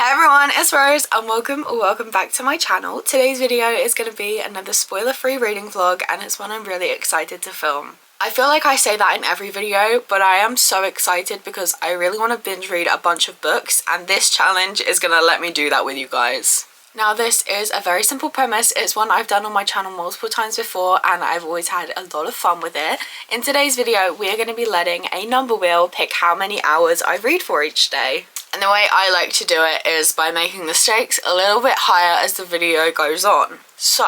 Hey everyone, it's Rose and welcome back to my channel. Today's video is going to be another spoiler-free reading vlog and it's one I'm really excited to film. I feel like I say that in every video, but I am so excited because I really want to binge read a bunch of books and this challenge is going to let me do that with you guys. Now this is a very simple premise. It's one I've done on my channel multiple times before and I've always had a lot of fun with it. In today's video, we're going to be letting a number wheel pick how many hours I read for each day. And the way I like to do it is by making the stakes a little bit higher as the video goes on. So,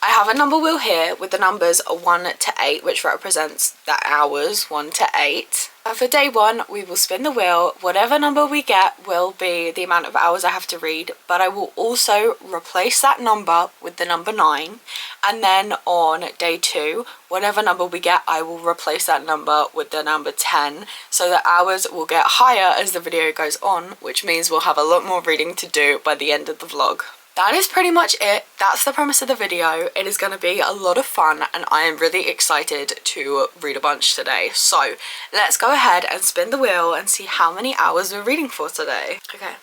I have a number wheel here with the numbers 1 to 8, which represents the hours 1 to 8. And for day 1, we will spin the wheel. Whatever number we get will be the amount of hours I have to read, but I will also replace that number with the number 9. And then on day 2, whatever number we get, I will replace that number with the number 10. So the hours will get higher as the video goes on, which means we'll have a lot more reading to do by the end of the vlog. That is pretty much it. That's the premise of the video. It is going to be a lot of fun and I am really excited to read a bunch today. So let's go ahead and spin the wheel and see how many hours we're reading for today. Okay.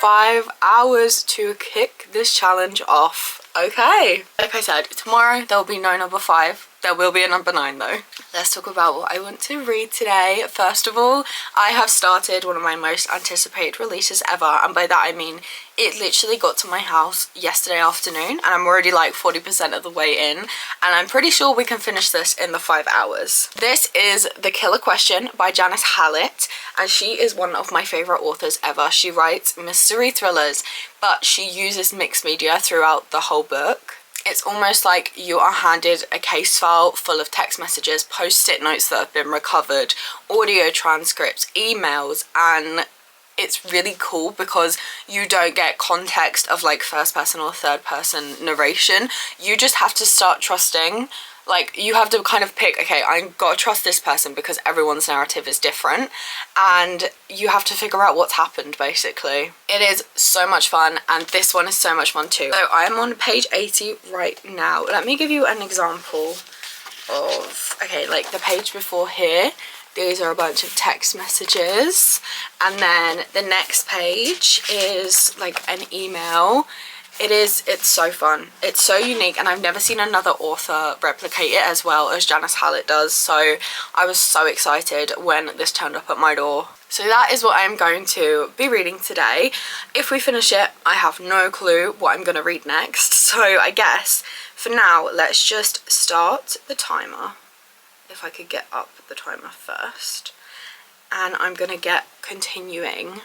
5 hours to kick this challenge off. Okay. Like I said, tomorrow there will be no number 5. There will be a number 9 though. Let's talk about what I want to read today. First of all, I have started one of my most anticipated releases ever, and by that I mean it literally got to my house yesterday afternoon and I'm already like 40% of the way in and I'm pretty sure we can finish this in the 5 hours. This is The Killer Question by Janice Hallett and she is one of my favourite authors ever. She writes mystery thrillers but she uses mixed media throughout the whole book. It's almost like you are handed a case file full of text messages, post-it notes that have been recovered, audio transcripts, emails, and it's really cool because you don't get context of like first person or third person narration. You just have to start trusting. Like you have to kind of pick, okay, I've got to trust this person because everyone's narrative is different and you have to figure out what's happened basically. It is so much fun and this one is so much fun too. So I'm on page 80 right now. Let me give you an example of, okay, like the page before here. These are a bunch of text messages and then the next page is like an email. It's so fun. It's so unique and I've never seen another author replicate it as well as Janice Hallett does. So I was so excited when this turned up at my door. So that is what I'm going to be reading today. If we finish it, I have no clue what I'm going to read next. So I guess for now, let's just start the timer. If I could get up the timer first. And I'm going to get continuing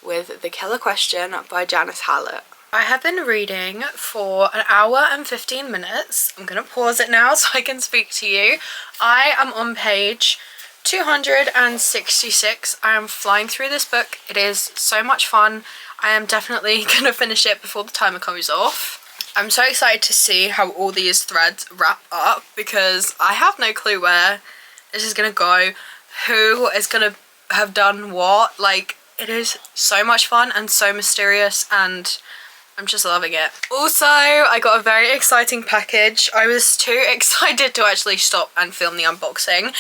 with The Killer Question by Janice Hallett. I have been reading for an hour and 15 minutes. I'm going to pause it now so I can speak to you. I am on page 266. I am flying through this book. It is so much fun. I am definitely going to finish it before the timer comes off. I'm so excited to see how all these threads wrap up because I have no clue where this is going to go, who is going to have done what. Like, it is so much fun and so mysterious and I'm just loving it. Also, I got a very exciting package. I was too excited to actually stop and film the unboxing,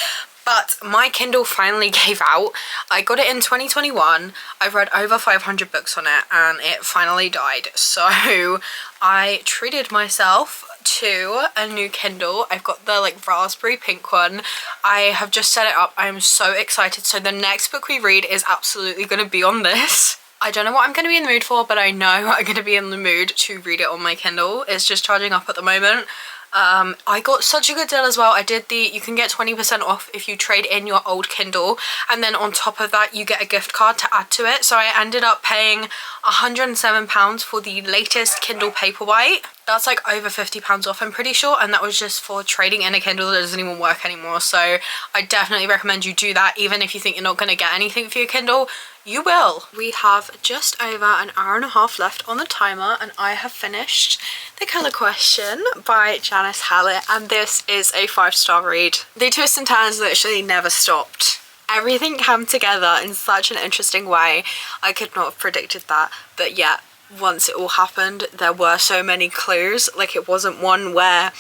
but my Kindle finally gave out. I got it in 2021. I've read over 500 books on it and it finally died. So I treated myself to a new Kindle. I've got the like raspberry pink one. I have just set it up. I am so excited. So the next book we read is absolutely going to be on this. I don't know what I'm going to be in the mood for, but I know I'm going to be in the mood to read it on my Kindle. It's just charging up at the moment. I got such a good deal as well. I did you can get 20% off if you trade in your old Kindle, and then on top of that you get a gift card to add to it. So I ended up paying £107 for the latest Kindle Paperwhite. That's like over £50 off, I'm pretty sure, and that was just for trading in a Kindle that doesn't even work anymore. So I definitely recommend you do that. Even if you think you're not going to get anything for your Kindle, you will. We have just over an hour and a half left on the timer and I have finished The Killer Question by Janice Hallett and this is a 5-star read. The twists and turns literally never stopped. Everything came together in such an interesting way. I could not have predicted that, but yeah, once it all happened there were so many clues. Like, it wasn't one where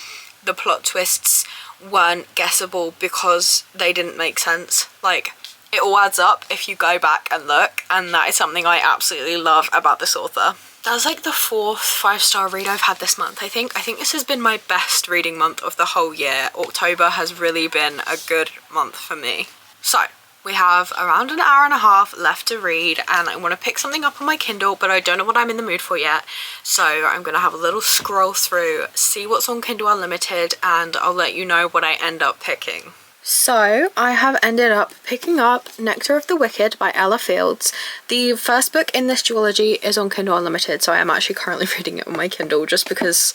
the plot twists weren't guessable because they didn't make sense. Like, it all adds up if you go back and look, and that is something I absolutely love about this author. That's like the 4th 5-star read I've had this month, I think. I think this has been my best reading month of the whole year. October has really been a good month for me. So we have around an hour and a half left to read, and I want to pick something up on my Kindle, but I don't know what I'm in the mood for yet. So I'm going to have a little scroll through, see what's on Kindle Unlimited, and I'll let you know what I end up picking. So I have ended up picking up Nectar of the Wicked by Ella Fields. The first book in this duology is on Kindle Unlimited, so I am actually currently reading it on my Kindle just because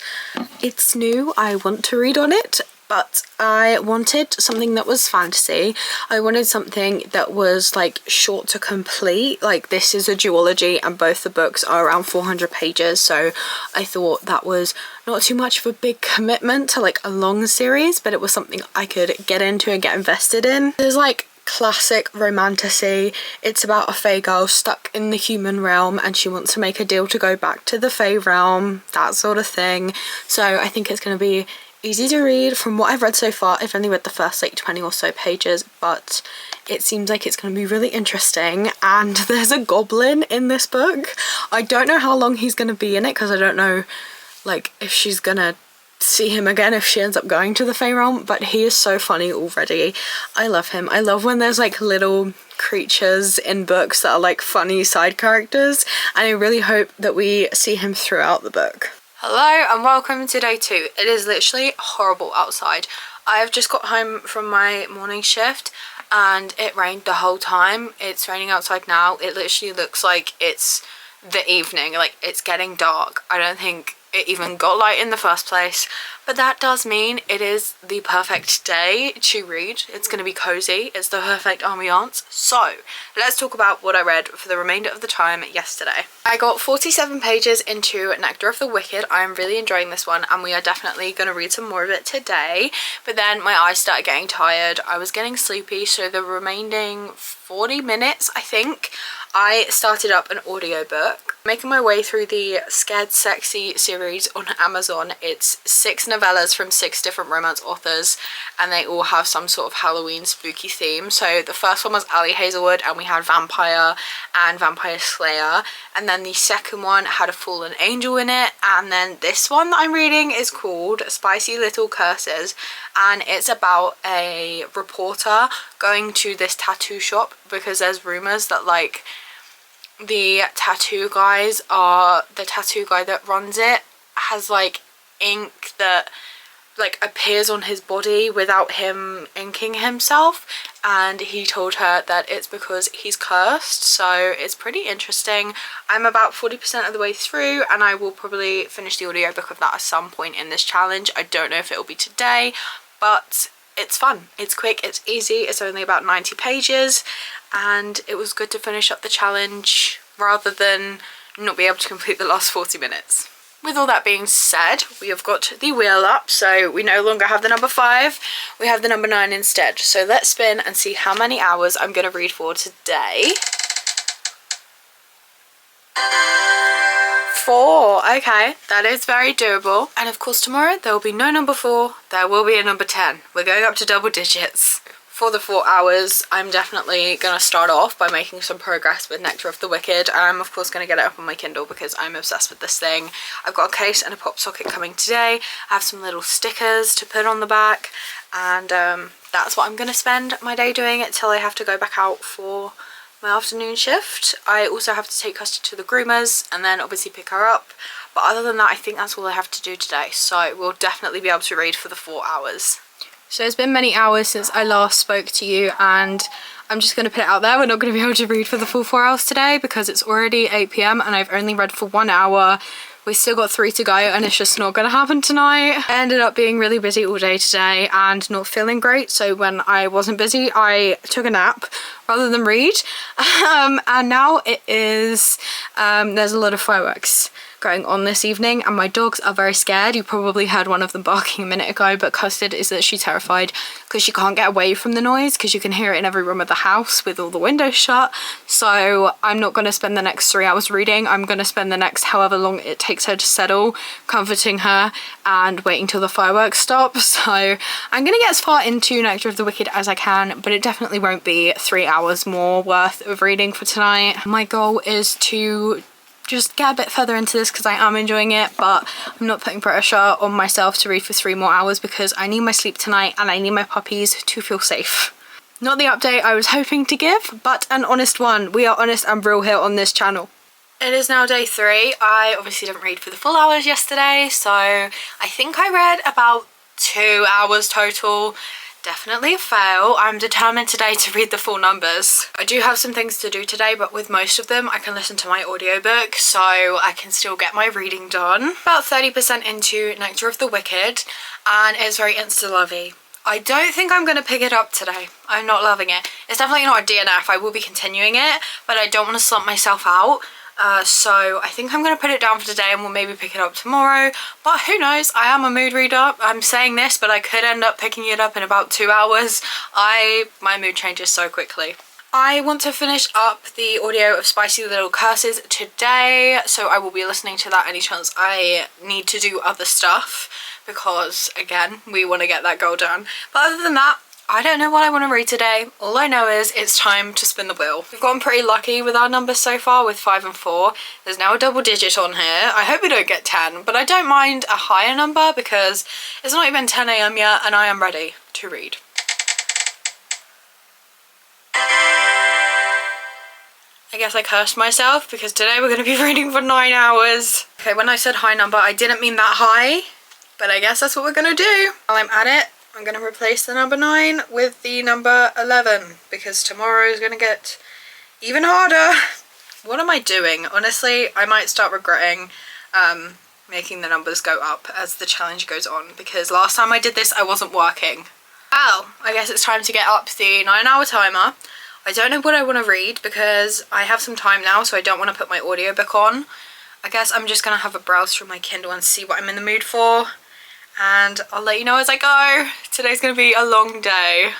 it's new. I want to read on it, but I wanted something that was fantasy. I wanted something that was like short to complete. Like, this is a duology and both the books are around 400 pages, so I thought that was not too much of a big commitment to like a long series, but it was something I could get into and get invested in. There's like classic romantasy. It's about a fae girl stuck in the human realm and she wants to make a deal to go back to the fae realm, that sort of thing. So I think it's going to be easy to read. From what I've read so far, I've only read the first like 20 or so pages, but it seems like it's going to be really interesting. And there's a goblin in this book. I don't know how long he's going to be in it, because I don't know like if she's gonna see him again if she ends up going to the Fae realm, but he is so funny already. I love him. I love when there's like little creatures in books that are like funny side characters, and I really hope that we see him throughout the book. Hello and welcome to day 2. It is literally horrible outside. I have just got home from my morning shift and it rained the whole time. It's raining outside now. It literally looks like it's the evening, like it's getting dark. I don't think it even got light in the first place, but that does mean it is the perfect day to read. It's going to be cozy. It's the perfect ambiance. So let's talk about what I read for the remainder of the time yesterday. I got 47 pages into Nectar of the Wicked. I'm really enjoying this one, and we are definitely going to read some more of it today, but then my eyes started getting tired. I was getting sleepy, so the remaining 40 minutes, I think, I started up an audiobook. Making my way through the Scared Sexy series on Amazon. It's 6 novellas from 6 different romance authors, and they all have some sort of Halloween spooky theme. So the first one was Ali Hazelwood, and we had Vampire and Vampire Slayer, and then the second one had a fallen angel in it, and then this one that I'm reading is called Spicy Little Curses, and it's about a reporter going to this tattoo shop because there's rumors that like the tattoo guy that runs it has like ink that like appears on his body without him inking himself, and he told her that it's because he's cursed. So it's pretty interesting. I'm about 40% of the way through, and I will probably finish the audiobook of that at some point in this challenge. I don't know if it'll be today, but it's fun, it's quick, it's easy, it's only about 90 pages, and it was good to finish up the challenge rather than not be able to complete the last 40 minutes. With all that being said, we have got the wheel up, so we no longer have the number 5, we have the number 9 instead. So let's spin and see how many hours I'm going to read for today. 4, okay, that is very doable. And of course tomorrow there will be no number 4, there will be a number 10. We're going up to double digits. For the 4 hours, I'm definitely going to start off by making some progress with Nectar of the Wicked. I'm of course going to get it up on my Kindle because I'm obsessed with this thing. I've got a case and a pop socket coming today. I have some little stickers to put on the back, and that's what I'm going to spend my day doing until I have to go back out for my afternoon shift. I also have to take Custard to the groomers and then obviously pick her up. But other than that, I think that's all I have to do today. So we'll definitely be able to read for the 4 hours. So it's been many hours since I last spoke to you, and I'm just going to put it out there. We're not going to be able to read for the full 4 hours today because it's already 8 PM and I've only read for 1 hour. We still got 3 to go, and it's just not going to happen tonight. I ended up being really busy all day today and not feeling great, so when I wasn't busy I took a nap rather than read. And now it is, there's a lot of fireworks going on this evening, and my dogs are very scared. You probably heard one of them barking a minute ago, but Custard is that she's terrified because she can't get away from the noise because you can hear it in every room of the house with all the windows shut. So I'm not going to spend the next 3 hours reading. I'm going to spend the next however long it takes her to settle comforting her and waiting till the fireworks stop. So I'm going to get as far into Nectar of the Wicked as I can, but it definitely won't be 3 hours more worth of reading for tonight. My goal is to just get a bit further into this because I am enjoying it, but I'm not putting pressure on myself to read for 3 more hours because I need my sleep tonight and I need my puppies to feel safe. Not the update I was hoping to give, but an honest one. We are honest and real here on this channel. It is now day 3. I obviously didn't read for the full hours yesterday, so I think I read about 2 hours total. Definitely a fail. I'm determined today to read the full numbers. I do have some things to do today, but with most of them I can listen to my audiobook, so I can still get my reading done. About 30% into Nectar of the Wicked, and it's very insta-lovey. I don't think I'm going to pick it up today. I'm not loving it. It's definitely not a DNF. I will be continuing it, but I don't want to slump myself out. So I think I'm going to put it down for today and we'll maybe pick it up tomorrow, but who knows. I am a mood reader. I'm saying this, but I could end up picking it up in about 2 hours. My mood changes so quickly. I want to finish up the audio of Spicy Little Curses today, so I will be listening to that any chance I need to do other stuff because, again, we want to get that goal done. But other than that, I don't know what I want to read today. All I know is it's time to spin the wheel. We've gotten pretty lucky with our numbers so far with 5 and 4. There's now a double digit on here. I hope we don't get 10, but I don't mind a higher number because it's not even 10 AM yet and I am ready to read. I guess I cursed myself because today we're going to be reading for 9 hours. Okay, when I said high number, I didn't mean that high, but I guess that's what we're going to do. While I'm at it, I'm going to replace the number 9 with the number 11 because tomorrow is going to get even harder. What am I doing? Honestly, I might start regretting making the numbers go up as the challenge goes on because last time I did this I wasn't working. Well, I guess it's time to get up the 9-hour timer. I don't know what I want to read because I have some time now, so I don't want to put my audiobook on. I guess I'm just going to have a browse through my Kindle and see what I'm in the mood for. And I'll let you know as I go. Today's going to be a long day.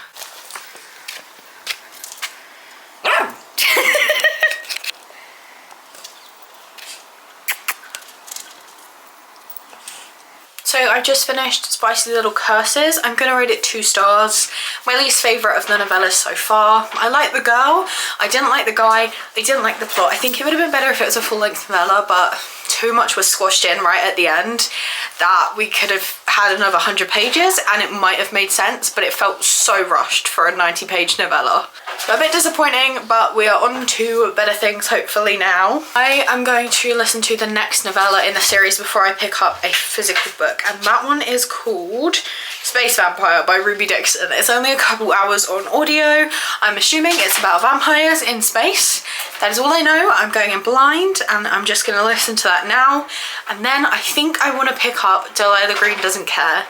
So I just finished Spicy Little Curses. I'm going to rate it 2 stars. My least favourite of the novellas so far. I like the girl. I didn't like the guy. I didn't like the plot. I think it would have been better if it was a full-length novella, but too much was squashed in right at the end that we could have had another 100 pages and it might have made sense, but it felt so rushed for a 90-page novella. So a bit disappointing, but we are on to better things hopefully now. I am going to listen to the next novella in the series before I pick up a physical book, and that one is called Space Vampire by Ruby Dixon. It's only a couple hours on audio. I'm assuming it's about vampires in space. That is all I know. I'm going in blind and I'm just going to listen to that now. And then I think I want to pick up Delilah Green Doesn't Care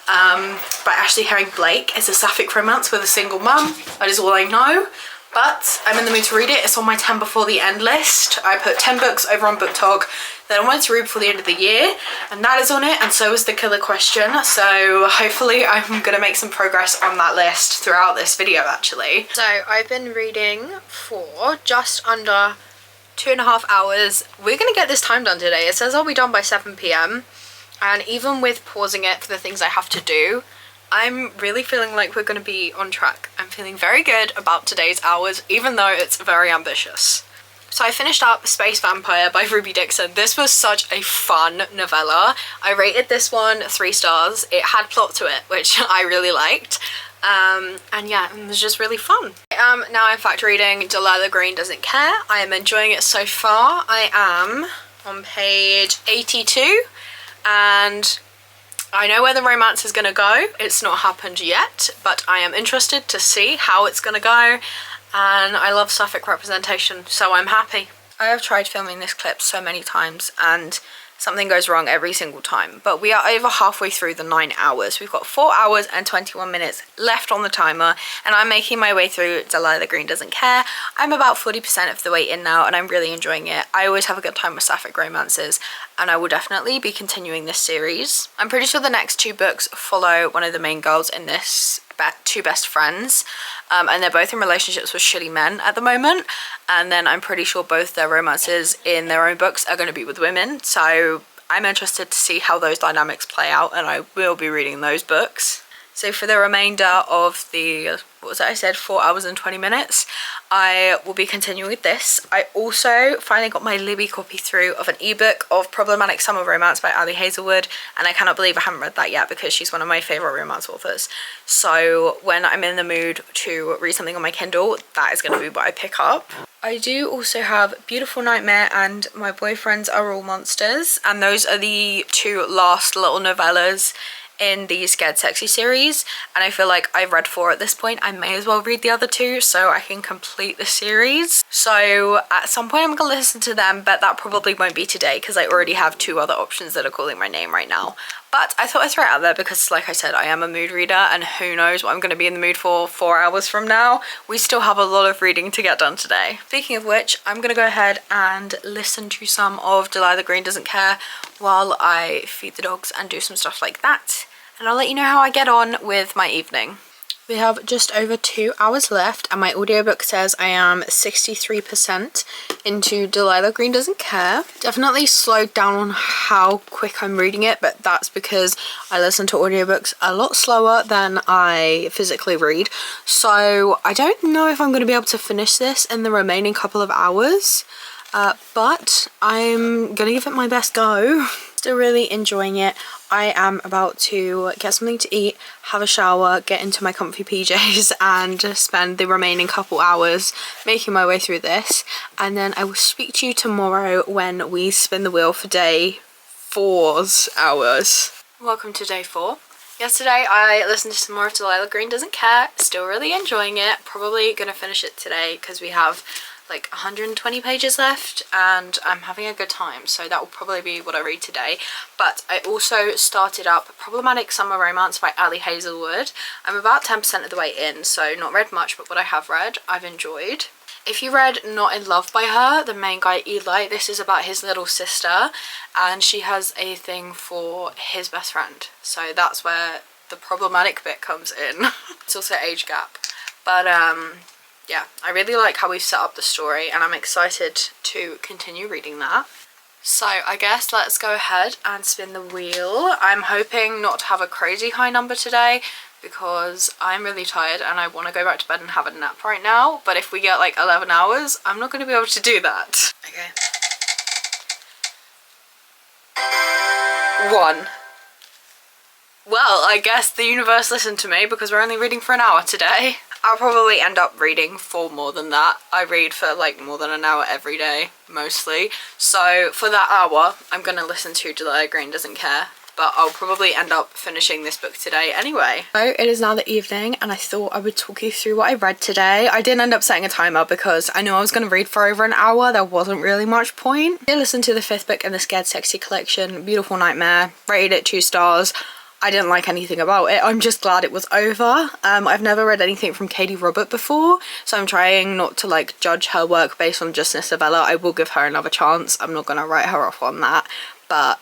by Ashley Herring-Blake. It's a sapphic romance with a single mum. That is all I know. But I'm in the mood to read it. It's on my 10 before the end list. I put 10 books over on BookTok that I wanted to read before the end of the year, and that is on it, and so is The Killer Question. So hopefully I'm gonna make some progress on that list throughout this video actually. So I've been reading for just under 2.5 hours. We're gonna get this time done today. It says I'll be done by 7 PM, and even with pausing it for the things I have to do, I'm really feeling like we're going to be on track. I'm feeling very good about today's hours, even though it's very ambitious. So I finished up Space Vampire by Ruby Dixon. This was such a fun novella. I rated this one 3 stars. It had plot to it, which I really liked. And yeah, it was just really fun. I am now in fact reading Delilah Green Doesn't Care. I am enjoying it so far. I am on page 82 and I know where the romance is going to go. It's not happened yet, but I am interested to see how it's going to go, and I love sapphic representation, so I'm happy. I have tried filming this clip so many times and something goes wrong every single time. But we are over halfway through the 9 hours. We've got 4 hours and 21 minutes left on the timer, and I'm making my way through Delilah Green Doesn't Care. I'm about 40% of the way in now, and I'm really enjoying it. I always have a good time with sapphic romances, and I will definitely be continuing this series. I'm pretty sure the next 2 books follow one of the main girls in this, 2 best friends, and they're both in relationships with shitty men at the moment, and then I'm pretty sure both their romances in their own books are going to be with women, so I'm interested to see how those dynamics play out, and I will be reading those books. So for the remainder of the, what was it I said, 4 hours and 20 minutes, I will be continuing with this. I also finally got my Libby copy through of an ebook of Problematic Summer Romance by Ali Hazelwood, and I cannot believe I haven't read that yet because she's one of my favourite romance authors. So when I'm in the mood to read something on my Kindle, that is going to be what I pick up. I do also have Beautiful Nightmare and My Boyfriends Are All Monsters, and those are the 2 last little novellas in the Scared Sexy series, and I feel like I've read 4 at this point. I may as well read the other 2 so I can complete the series. So at some point I'm gonna listen to them, but that probably won't be today because I already have 2 other options that are calling my name right now. But I thought I'd throw it out there because, like I said, I am a mood reader, and who knows what I'm going to be in the mood for 4 hours from now. We still have a lot of reading to get done today. Speaking of which, I'm going to go ahead and listen to some of Delilah Green Doesn't Care while I feed the dogs and do some stuff like that. And I'll let you know how I get on with my evening. We have just over 2 hours left, and my audiobook says I am 63% into Delilah Green Doesn't Care. Definitely slowed down on how quick I'm reading it, but that's because I listen to audiobooks a lot slower than I physically read. So I don't know if I'm going to be able to finish this in the remaining couple of hours, but I'm going to give it my best go. Still really enjoying it. I am about to get something to eat, have a shower, get into my comfy PJs and spend the remaining couple hours making my way through this, and then I will speak to you tomorrow when we spin the wheel for day 4's hours. Welcome to day 4. Yesterday I listened to some more of Delilah Green Doesn't Care, still really enjoying it. Probably gonna finish it today because we have like 120 pages left and I'm having a good time, so that will probably be what I read today. But I also started up Problematic Summer Romance by Ali Hazelwood. I'm about 10% of the way in, so not read much, but what I have read I've enjoyed. If you read Not in Love by her, the main guy Eli, this is about his little sister, and she has a thing for his best friend, so that's where the problematic bit comes in. It's also age gap, but yeah, I really like how we've set up the story, and I'm excited to continue reading that. So I guess let's go ahead and spin the wheel. I'm hoping not to have a crazy high number today because I'm really tired and I want to go back to bed and have a nap right now. But if we get like 11 hours, I'm not going to be able to do that. Okay. 1. Well, I guess the universe listened to me because we're only reading for an hour today. I'll probably end up reading for more than that. I read for like more than an hour every day, mostly. So for that hour, I'm going to listen to Delilah Green Doesn't Care. But I'll probably end up finishing this book today anyway. So it is now the evening and I thought I would talk you through what I read today. I didn't end up setting a timer because I knew I was going to read for over an hour. There wasn't really much point. I did listen to the 5th book in the Scared Sexy collection, Beautiful Nightmare. Rated it 2 stars. I didn't like anything about it. I'm just glad it was over. I've never read anything from Katie Robert before, so I'm trying not to like judge her work based on just Isabella. I will give her another chance. I'm not gonna write her off on that, but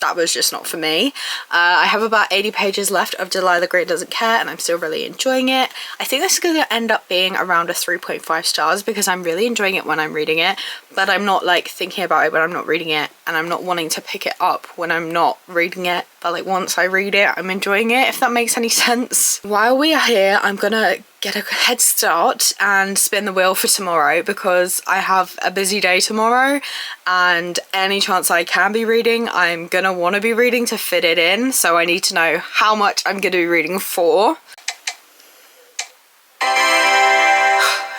that was just not for me. I have about 80 pages left of Delilah Green Doesn't Care and I'm still really enjoying it. I think this is going to end up being around a 3.5 stars because I'm really enjoying it when I'm reading it, but I'm not like thinking about it when I'm not reading it, and I'm not wanting to pick it up when I'm not reading it, but like once I read it I'm enjoying it, if that makes any sense. While we are here, I'm gonna get a head start and spin the wheel for tomorrow because I have a busy day tomorrow, and any chance I can be reading I'm gonna want to be reading to fit it in, so I need to know how much I'm gonna be reading for.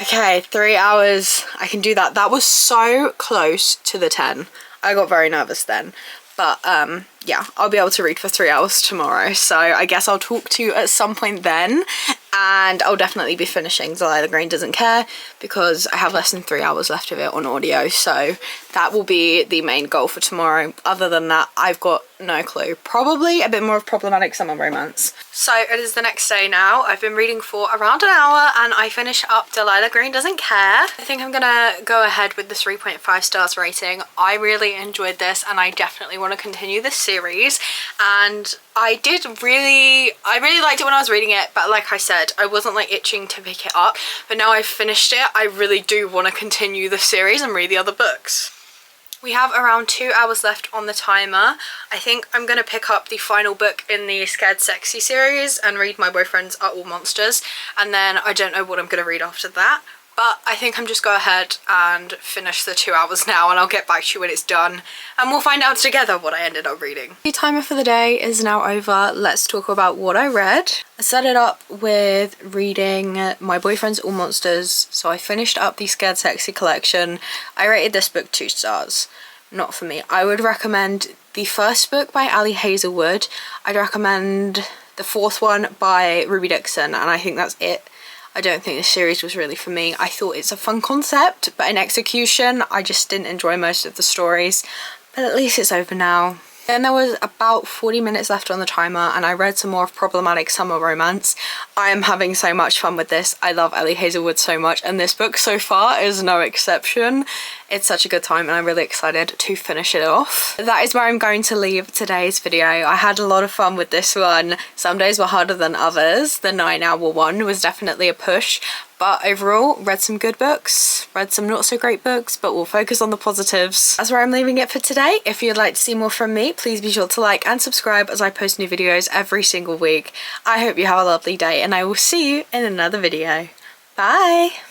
Okay, 3 hours, I can do that. That was so close to the 10. I got very nervous then. But yeah, I'll be able to read for 3 hours tomorrow. So I guess I'll talk to you at some point then. and I'll definitely be finishing Delilah Green Doesn't Care because I have less than 3 hours left of it on audio, so that will be the main goal for tomorrow. Other than that, I've got no clue. Probably a bit more of Problematic Summer Romance. So it is the next day now. I've been reading for around an hour and I finished up Delilah Green Doesn't Care. I think I'm gonna go ahead with the 3.5 stars rating. I really enjoyed this and I definitely want to continue this series, and I really liked it when I was reading it, but like I said, I wasn't like itching to pick it up, but now I've finished it, I really do want to continue the series and read the other books. We have around 2 hours left on the timer. I think I'm going to pick up the final book in the Scared Sexy series and read My Boyfriends Are All Monsters, and then I don't know what I'm going to read after that. But I think I'm just go ahead and finish the 2 hours now, and I'll get back to you when it's done and we'll find out together what I ended up reading. The timer for the day is now over. Let's talk about what I read. I set it up with reading My Boyfriends All Monsters, so I finished up the Scared Sexy collection. I rated this book 2 stars. Not for me. I would recommend the first book by Ali Hazelwood. I'd recommend the fourth one by Ruby Dixon, and I think that's it. I don't think this series was really for me. I thought it's a fun concept, but in execution, I just didn't enjoy most of the stories. But at least it's over now. Then there was about 40 minutes left on the timer and I read some more of Problematic Summer Romance. I am having so much fun with this. I love Ali Hazelwood so much, and this book so far is no exception. It's such a good time and I'm really excited to finish it off. That is where I'm going to leave today's video. I had a lot of fun with this one. Some days were harder than others. The 9-hour one was definitely a push, but overall, read some good books, read some not so great books, but we'll focus on the positives. That's where I'm leaving it for today. If you'd like to see more from me, please be sure to like and subscribe as I post new videos every single week. I hope you have a lovely day and I will see you in another video. Bye!